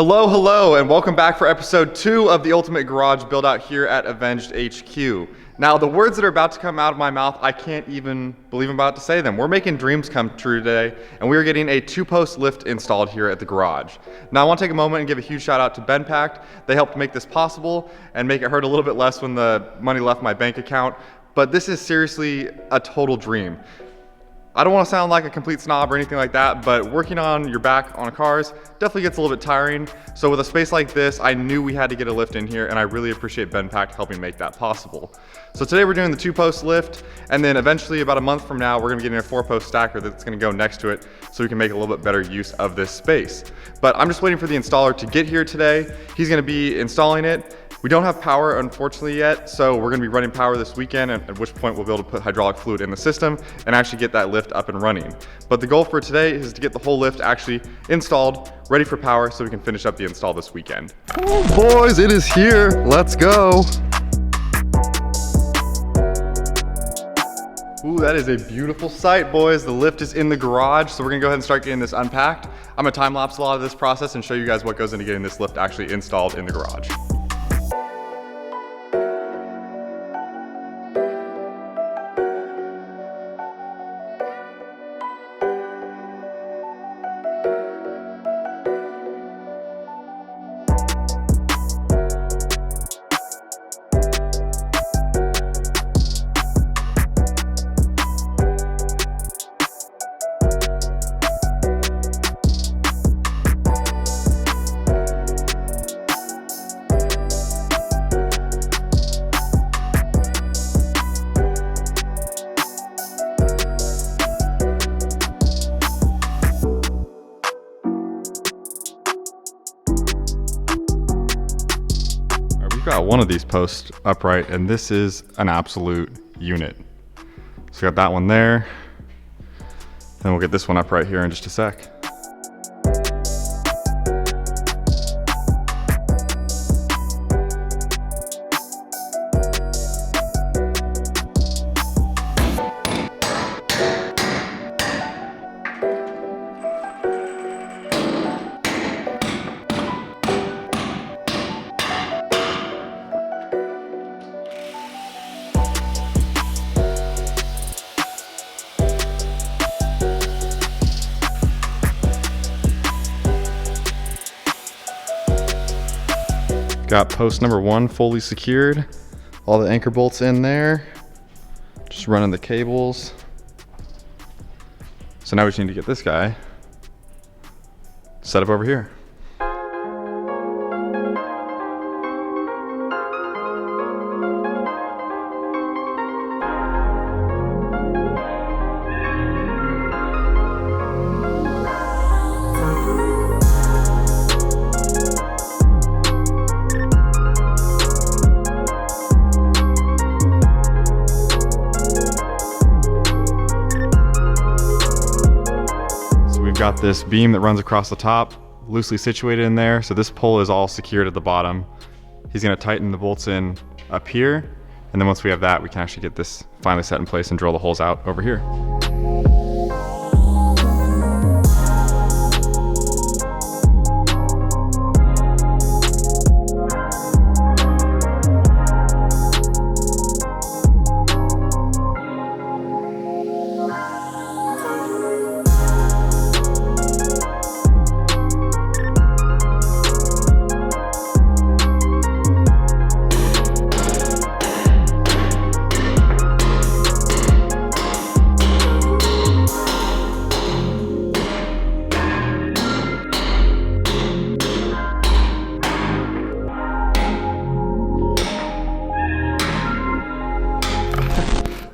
Hello, and welcome back for episode 2 of the Ultimate Garage Build Out here at Avenged HQ. Now, the words that are about to come out of my mouth, I can't even believe I'm about to say them. We're making dreams come true today, and we are getting a 2-post lift installed here at the garage. Now, I want to take a moment and give a huge shout out to Bendpak. They helped make this possible and make it hurt a little bit less when the money left my bank account, but this is seriously a total dream. I don't want to sound like a complete snob or anything like that, but working on your back on cars definitely gets a little bit tiring. So with a space like this, I knew we had to get a lift in here, and I really appreciate Bendpak helping make that possible. So today we're doing the 2-post lift, and then eventually about a month from now, we're gonna be getting a 4-post stacker that's gonna go next to it so we can make a little bit better use of this space. But I'm just waiting for the installer to get here today. He's gonna be installing it. We don't have power, unfortunately, yet, so we're gonna be running power this weekend, at which point we'll be able to put hydraulic fluid in the system and actually get that lift up and running. But the goal for today is to get the whole lift actually installed, ready for power, so we can finish up the install this weekend. Oh, boys, it is here. Let's go. Ooh, that is a beautiful sight, boys. The lift is in the garage, so we're gonna go ahead and start getting this unpacked. I'm gonna time-lapse a lot of this process and show you guys what goes into getting this lift actually installed in the garage. Got one of these posts upright, and this is an absolute unit. So we got that one there, then we'll get this one up right here in just a sec. Got post number 1 fully secured. All the anchor bolts in there. Just running the cables. So now we just need to get this guy set up over here. Got this beam that runs across the top, loosely situated in there. So this pole is all secured at the bottom. He's gonna tighten the bolts in up here. And then once we have that, we can actually get this finally set in place and drill the holes out over here.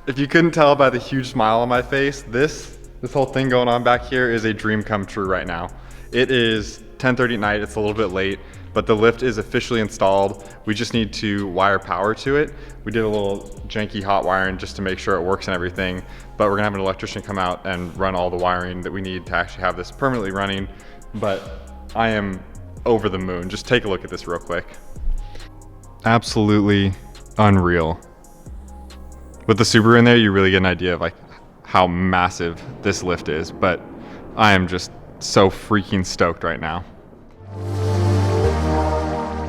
If you couldn't tell by the huge smile on my face, this whole thing going on back here is a dream come true right now. It is 10:30 at night, it's a little bit late, but the lift is officially installed. We just need to wire power to it. We did a little janky hot wiring just to make sure it works and everything, but we're gonna have an electrician come out and run all the wiring that we need to actually have this permanently running. But I am over the moon. Just take a look at this real quick. Absolutely unreal. With the Subaru in there, you really get an idea of like how massive this lift is, but I am just so freaking stoked right now.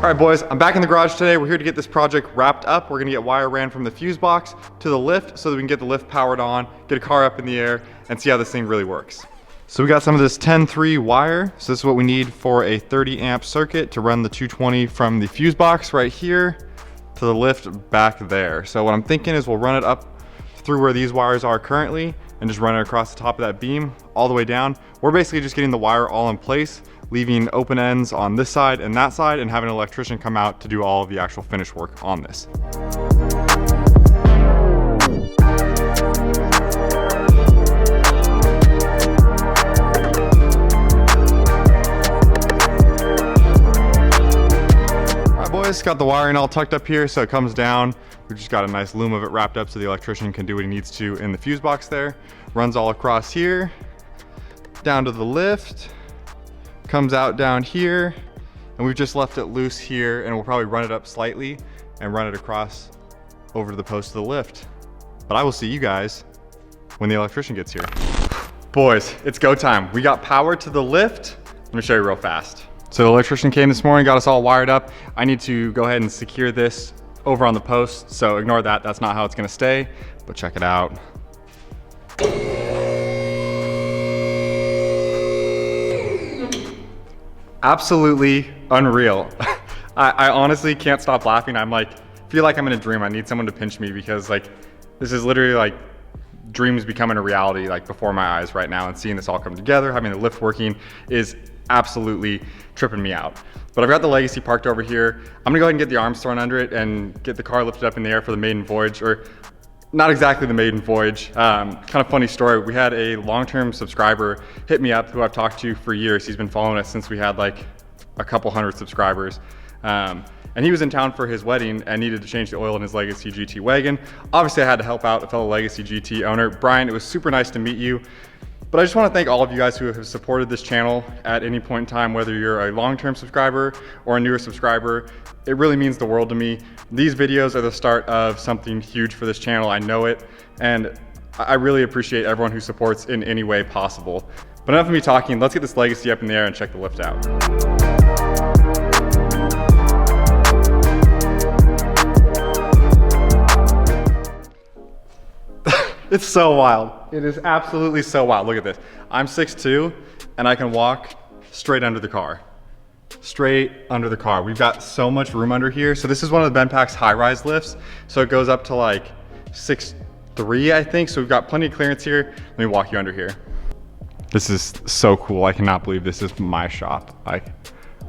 All right, boys, I'm back in the garage today. We're here to get this project wrapped up. We're gonna get wire ran from the fuse box to the lift so that we can get the lift powered on, get a car up in the air, and see how this thing really works. So we got some of this 10-3 wire. So this is what we need for a 30 amp circuit to run the 220 from the fuse box right here to the lift back there. So what I'm thinking is we'll run it up through where these wires are currently and just run it across the top of that beam all the way down. We're basically just getting the wire all in place, leaving open ends on this side and that side, and having an electrician come out to do all of the actual finish work on this. Got the wiring all tucked up here so it comes down. We just got a nice loom of it wrapped up so the electrician can do what he needs to in the fuse box there. Runs all across here, down to the lift, comes out down here, and we've just left it loose here, and we'll probably run it up slightly and run it across over to the post of the lift. But I will see you guys when the electrician gets here. Boys, it's go time. We got power to the lift. Let me show you real fast. So the electrician came this morning, got us all wired up. I need to go ahead and secure this over on the post, so ignore that. That's not how it's gonna stay, but check it out. Absolutely unreal. I honestly can't stop laughing. I'm like, feel like I'm in a dream. I need someone to pinch me because like, this is literally like dreams becoming a reality like before my eyes right now, and seeing this all come together, having the lift working is absolutely tripping me out. But I've got the Legacy parked over here. I'm gonna go ahead and get the arms thrown under it and get the car lifted up in the air for the maiden voyage, or not exactly the maiden voyage. Kind of funny story. We had a long-term subscriber hit me up who I've talked to for years. He's been following us since we had like a couple hundred subscribers. And he was in town for his wedding and needed to change the oil in his Legacy GT wagon. Obviously I had to help out a fellow Legacy GT owner. Brian, it was super nice to meet you. But I just want to thank all of you guys who have supported this channel at any point in time, whether you're a long-term subscriber or a newer subscriber. It really means the world to me. These videos are the start of something huge for this channel. I know it, and I really appreciate everyone who supports in any way possible. But enough of me talking, let's get this Legacy up in the air and check the lift out. It's so wild. It is absolutely so wild. Look at this. I'm 6'2", and I can walk straight under the car. Straight under the car. We've got so much room under here. So this is one of the Bendpak's high-rise lifts. So it goes up to like 6'3", I think. So we've got plenty of clearance here. Let me walk you under here. This is so cool. I cannot believe this is my shop. Like,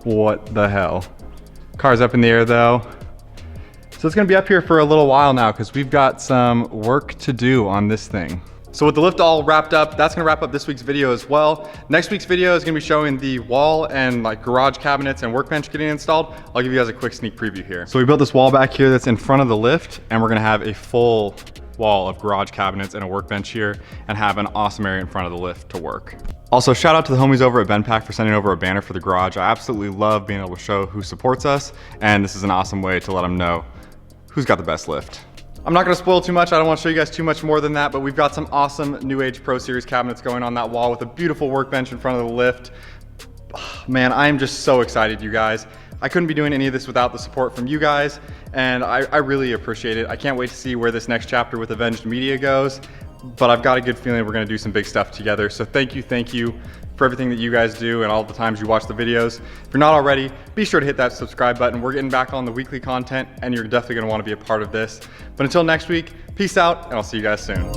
what the hell? Car's up in the air though. So it's gonna be up here for a little while now because we've got some work to do on this thing. So with the lift all wrapped up, that's gonna wrap up this week's video as well. Next week's video is gonna be showing the wall and like garage cabinets and workbench getting installed. I'll give you guys a quick sneak preview here. So we built this wall back here that's in front of the lift, and we're gonna have a full wall of garage cabinets and a workbench here, and have an awesome area in front of the lift to work. Also, shout out to the homies over at Bendpak for sending over a banner for the garage. I absolutely love being able to show who supports us, and this is an awesome way to let them know who's got the best lift. I'm not gonna spoil too much. I don't wanna show you guys too much more than that, but we've got some awesome New Age Pro Series cabinets going on that wall with a beautiful workbench in front of the lift. Man, I am just so excited, you guys. I couldn't be doing any of this without the support from you guys, and I really appreciate it. I can't wait to see where this next chapter with Avenged Media goes, but I've got a good feeling we're gonna do some big stuff together. So thank you for everything that you guys do and all the times you watch the videos. If you're not already, be sure to hit that subscribe button. We're getting back on the weekly content, and you're definitely gonna wanna be a part of this. But until next week, peace out, and I'll see you guys soon.